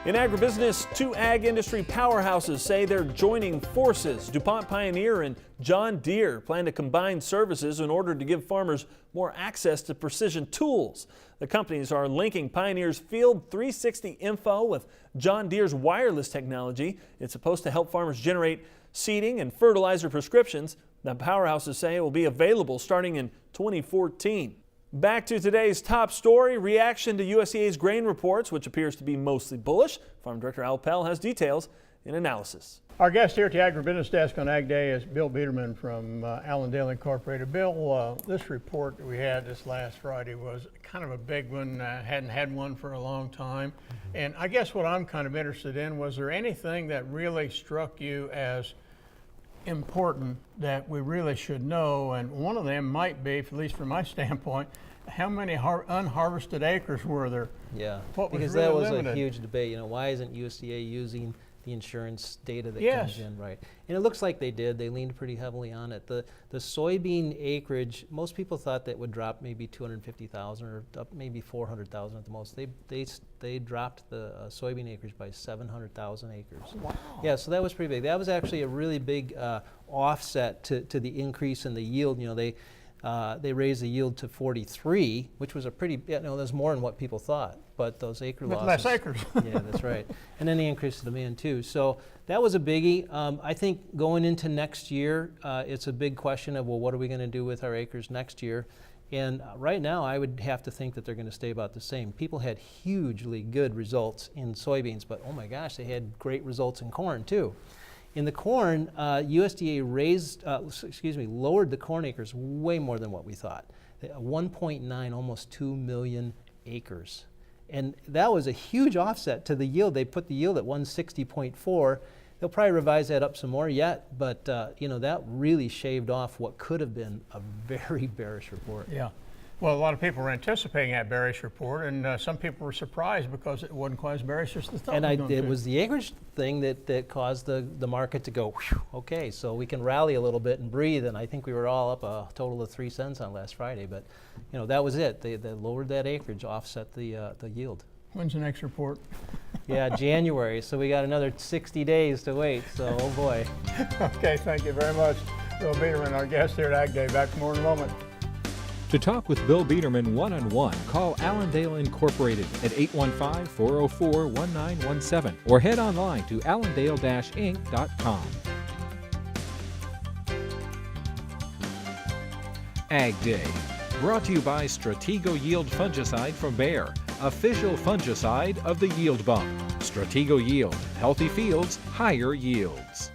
In agribusiness, two ag industry powerhouses say they're joining forces. DuPont Pioneer and John Deere plan to combine services in order to give farmers more access to precision tools. The companies are linking Pioneer's Field 360 info with John Deere's wireless technology. It's supposed to help farmers generate seeding and fertilizer prescriptions. The powerhouses say it will be available starting in 2014. Back to today's top story, reaction to USDA's grain reports, which appears to be mostly bullish. Farm Director Al Pell has details in analysis. Our guest here at the Agribusiness Desk on Ag Day is Bill Biederman from Allendale Incorporated. Bill, this report that we had this last Friday was kind of a big one. Hadn't had one for a long time. And I guess what I'm kind of interested in, was there anything that really struck you as important that we really should know? And one of them might be, at least from my standpoint, how many unharvested acres were there? Yeah, what was because really that was limited? a huge debate. You know, why isn't USDA using the insurance data that Yes. comes in, right? And it looks like they did. They leaned pretty heavily on it. The soybean acreage, most people thought that would drop maybe 250,000 or up maybe 400,000 at the most. They dropped the soybean acreage by 700,000 acres. Wow. Yeah, so that was pretty big. That was actually a really big offset to the increase in the yield. You know, they raised the yield to 43, which was a pretty, there's more than what people thought, but those acre losses. Less acres. Yeah, that's right. And then the increase in demand too. So that was a biggie. I think going into next year, it's a big question of, well, what are we going to do with our acres next year? And right now, I would have to think that they're going to stay about the same. People had hugely good results in soybeans, but oh my gosh, they had great results in corn too. In the corn, USDA lowered the corn acres way more than what we thought. 1.9, almost 2 million acres. And that was a huge offset to the yield. They put the yield at 160.4. They'll probably revise that up some more yet, but that really shaved off what could have been a very bearish report. Yeah. Well, a lot of people were anticipating that bearish report, and some people were surprised because it wasn't quite as bearish as they thought. And it was the acreage thing that caused the market to go, whew, okay, so we can rally a little bit and breathe. And I think we were all up a total of 3 cents on last Friday. But that was it. They lowered that acreage, offset the yield. When's the next report? Yeah, January. So we got another 60 days to wait. So, oh boy. Okay, thank you very much, Bill Biederman, our guest here at Ag Day. Back for more in a moment. To talk with Bill Biederman one-on-one, call Allendale Incorporated at 815-404-1917 or head online to allendale-inc.com. Ag Day, brought to you by Stratego Yield Fungicide from Bayer, official fungicide of the Yield Bump. Stratego Yield, healthy fields, higher yields.